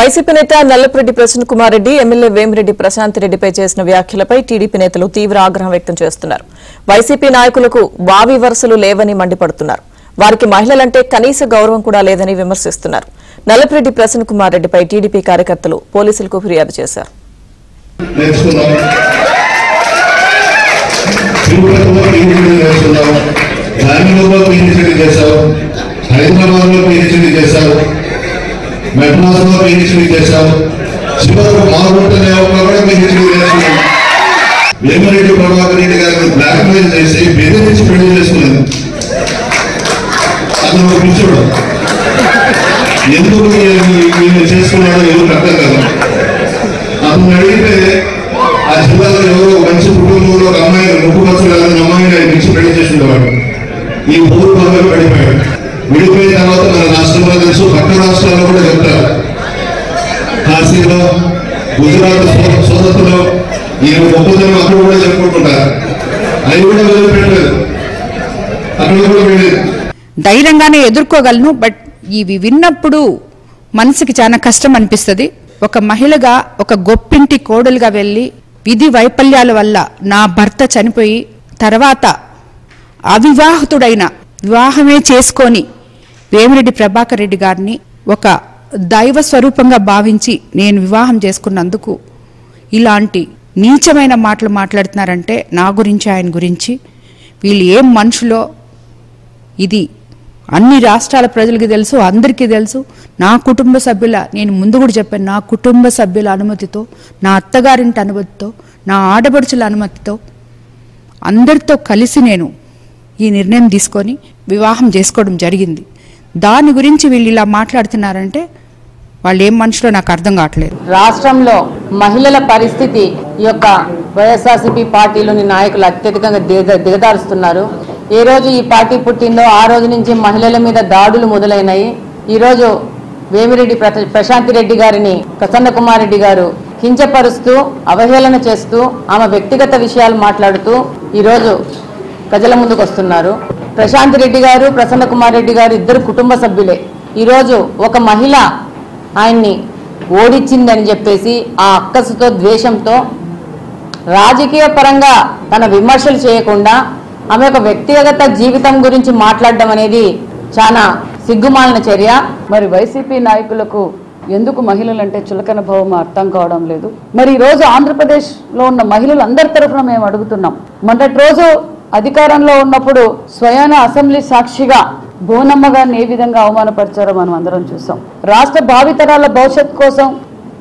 YCP నేత Nallapureddy Prasanna Kumar Reddy MLA Vemireddy Prashanth రెడ్డిపై చేసిన వ్యాఖ్యలపై టీడీపీ నేతలు తీవ్ర ఆగ్రహం వ్యక్తం చేస్తున్నారు. వైసీపీ నాయకులకు వావి వరుసలు లేవని మండిపడుతున్నారు. వారికి మహిళలంటే కనీస గౌరవం కూడా లేదని విమర్శిస్తున్నారు. నల్లపురెడ్డి ప్రసన్న కుమార్ రెడ్డిపై టీడీపీ కార్యకర్తలు పోలీసులకు ఫిర్యాదు చేశారు. మెట్రాస్ లో పిహెచ్డీ చేశారు. చివరకు మారుంటనే కూడా పిహెచ్డీ చేశారు. వేమిరెడ్డి ప్రభాకర్ రెడ్డి గారిని బ్లాక్ మెయిల్ చేసి బెదిరించి పెళ్లి చేసుకున్నాను. అతను ఒక పిచ్చుడు. ఎందుకు నేను చేసుకున్నాడో ఎవరు అర్థం కదా. అతను అడిగితే ఆ జిల్లాలో ఎవరో మంచి కుటుంబంలో ఒక అమ్మాయి ముక్కుపచ్చు కాదని అమ్మాయిని ఆయన పిచ్చి పెళ్లి చేసుకునేవాడు. ఈ ఊరు బాగా పడిపోయాడు. విడిపోయిన తర్వాత మన రాష్ట్రంలో తెలుసు, పక్క రాష్ట్రాల్లో కూడా చెప్తారు. కాశీలో, గుజరాత్ సోదరులో ఈ ఒప్పందం అక్కడ కూడా చెప్పుకుంటుంటారు. అవి కూడా వదిలిపెట్టలేదు, అక్కడ కూడా వెళ్ళలేదు. ధైర్యంగానే ఎదుర్కోగలను. బట్ ఇవి విన్నప్పుడు మనసుకి చాలా కష్టం అనిపిస్తుంది. ఒక మహిళగా, ఒక గొప్పింటి కోడలుగా వెళ్ళి విధి వైఫల్యాల వల్ల నా భర్త చనిపోయి తర్వాత అవివాహితుడైన వివాహమే చేసుకొని వేమిరెడ్డి ప్రభాకర్ రెడ్డి గారిని ఒక దైవ స్వరూపంగా భావించి నేను వివాహం చేసుకున్నందుకు ఇలాంటి నీచమైన మాటలు మాట్లాడుతున్నారంటే నా గురించి, ఆయన గురించి, వీళ్ళు ఏం మనుషులో ఇది అన్ని రాష్ట్రాల ప్రజలకి తెలుసు, అందరికీ తెలుసు. నా కుటుంబ సభ్యుల, నేను ముందు కూడా చెప్పాను, నా కుటుంబ సభ్యుల అనుమతితో, నా అత్తగారింటి అనుమతితో, నా ఆడపడుచుల అనుమతితో అందరితో కలిసి నేను ఈ నిర్ణయం తీసుకొని వివాహం చేసుకోవడం జరిగింది. దాని గురించి వీళ్ళు ఇలా మాట్లాడుతున్నారంటే వాళ్ళు ఏం మనుషులో నాకు అర్థం కావట్లేదు. రాష్ట్రంలో మహిళల పరిస్థితి ఈ యొక్క వైఎస్ఆర్సీపీ పార్టీలోని నాయకులు అత్యధికంగా దిగదారుస్తున్నారు. ఏ రోజు ఈ పార్టీ పుట్టిందో ఆ రోజు నుంచి మహిళల మీద దాడులు మొదలైనాయి. ఈరోజు వేమిరెడ్డి ప్రశాంత్ రెడ్డి గారిని ప్రసన్న కుమార్ రెడ్డి గారు కించపరుస్తూ, అవహేళన చేస్తూ, ఆమె వ్యక్తిగత విషయాలు మాట్లాడుతూ ఈరోజు ప్రజల ముందుకు వస్తున్నారు. ప్రశాంత్ రెడ్డి గారు, ప్రసన్న కుమార్ రెడ్డి గారు ఇద్దరు కుటుంబ సభ్యులే. ఈరోజు ఒక మహిళ ఆయన్ని ఓడించిందని చెప్పేసి ఆ అక్కసుతో, ద్వేషంతో రాజకీయ పరంగా తన విమర్శలు చేయకుండా ఆమె ఒక వ్యక్తిగత జీవితం గురించి మాట్లాడడం అనేది చాలా సిగ్గుమాలిన చర్య. మరి వైసీపీ నాయకులకు ఎందుకు మహిళలంటే చులకన భావం అర్థం కావడం లేదు. మరి ఈరోజు ఆంధ్రప్రదేశ్లో ఉన్న మహిళలు అందరి తరఫున మేము అడుగుతున్నాం. మొన్నటి రోజు అధికారంలో ఉన్నప్పుడు స్వయాన అసెంబ్లీ సాక్షిగా బోనమ్మ గారిని ఏ విధంగా అవమానపరిచారో మనం అందరం చూసాం. రాష్ట్ర భావితరాల భవిష్యత్తు కోసం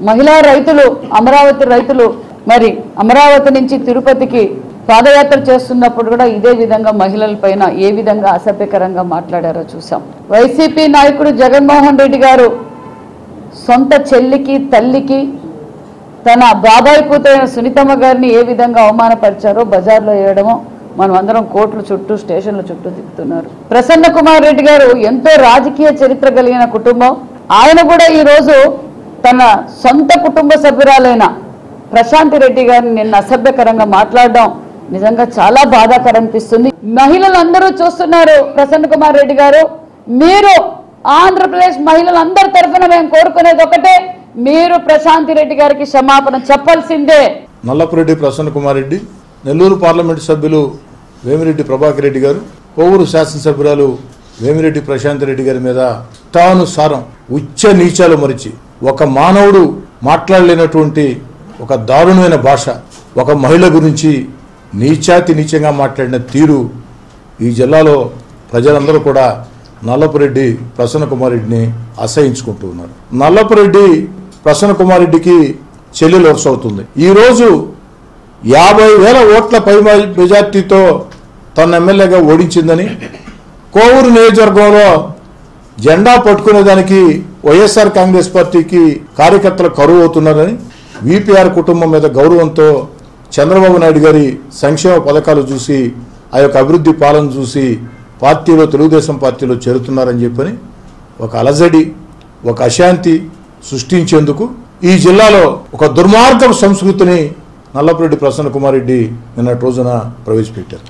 మహిళా రైతులు, అమరావతి రైతులు మరి అమరావతి నుంచి తిరుపతికి పాదయాత్ర చేస్తున్నప్పుడు కూడా ఇదే విధంగా మహిళల పైన ఏ విధంగా అసభ్యకరంగా మాట్లాడారో చూసాం. వైసీపీ నాయకుడు జగన్మోహన్ రెడ్డి గారు సొంత చెల్లికి, తల్లికి, తన బాబాయి కూతురైన సునీతమ్మ గారిని ఏ విధంగా అవమానపరిచారో బజార్లో వేయడమో మనం అందరం కోర్టుల చుట్టూ, స్టేషన్ల చుట్టూ తిప్పుతున్నారు. ప్రసన్న కుమార్ రెడ్డి గారు ఎంతో రాజకీయ చరిత్ర కలిగిన కుటుంబం. ఆయన కూడా ఈరోజు తన సొంత కుటుంబ సభ్యురాలైన ప్రశాంత్ రెడ్డి గారిని నిన్న అసభ్యకరంగా మాట్లాడడం నిజంగా చాలా బాధాకరం అనిపిస్తుంది. మహిళలు అందరూ చూస్తున్నారు. ప్రసన్న కుమార్ రెడ్డి గారు, మీరు ఆంధ్రప్రదేశ్ మహిళలందరి తరఫున మేము కోరుకునేది ఒకటే, మీరు ప్రశాంత్ రెడ్డి గారికి క్షమాపణ చెప్పాల్సిందే. నల్లపురెడ్డి ప్రసన్న కుమార్ రెడ్డి, నెల్లూరు పార్లమెంటు సభ్యులు వేమిరెడ్డి ప్రభాకర్ రెడ్డి గారు, కోవూరు శాసనసభ్యురాలు వేమిరెడ్డి ప్రశాంత్ రెడ్డి గారి మీద ఇష్టానుసారం ఉచ్చ నీచాలు మరిచి ఒక మానవుడు మాట్లాడలేనటువంటి ఒక దారుణమైన భాష, ఒక మహిళ గురించి నీచాతి నీచంగా మాట్లాడిన తీరు ఈ జిల్లాలో ప్రజలందరూ కూడా నల్లపురెడ్డి ప్రసన్న కుమార్ రెడ్డిని అసహించుకుంటూ ఉన్నారు. నల్లపురెడ్డి ప్రసన్న కుమార్ రెడ్డికి చెల్లెలు వరుస అవుతుంది. ఈరోజు 50,000 ఓట్ల పై మెజార్టీతో తన ఎమ్మెల్యేగా ఓడించిందని, కోవూరు నియోజకవర్గంలో జెండా పట్టుకునేదానికి వైఎస్ఆర్ కాంగ్రెస్ పార్టీకి కార్యకర్తలు కరువు అవుతున్నారని, వీపీఆర్ కుటుంబం మీద గౌరవంతో చంద్రబాబు నాయుడు గారి సంక్షేమ పథకాలు చూసి, ఆ యొక్క అభివృద్ధి పాలన చూసి పార్టీలో, తెలుగుదేశం పార్టీలో చేరుతున్నారని చెప్పని ఒక అలజడి, ఒక అశాంతి సృష్టించేందుకు ఈ జిల్లాలో ఒక దుర్మార్గ సంస్కృతిని నల్లపురెడ్డి ప్రసన్న కుమార్ రెడ్డి నిన్నటి రోజున ప్రవేశపెట్టారు.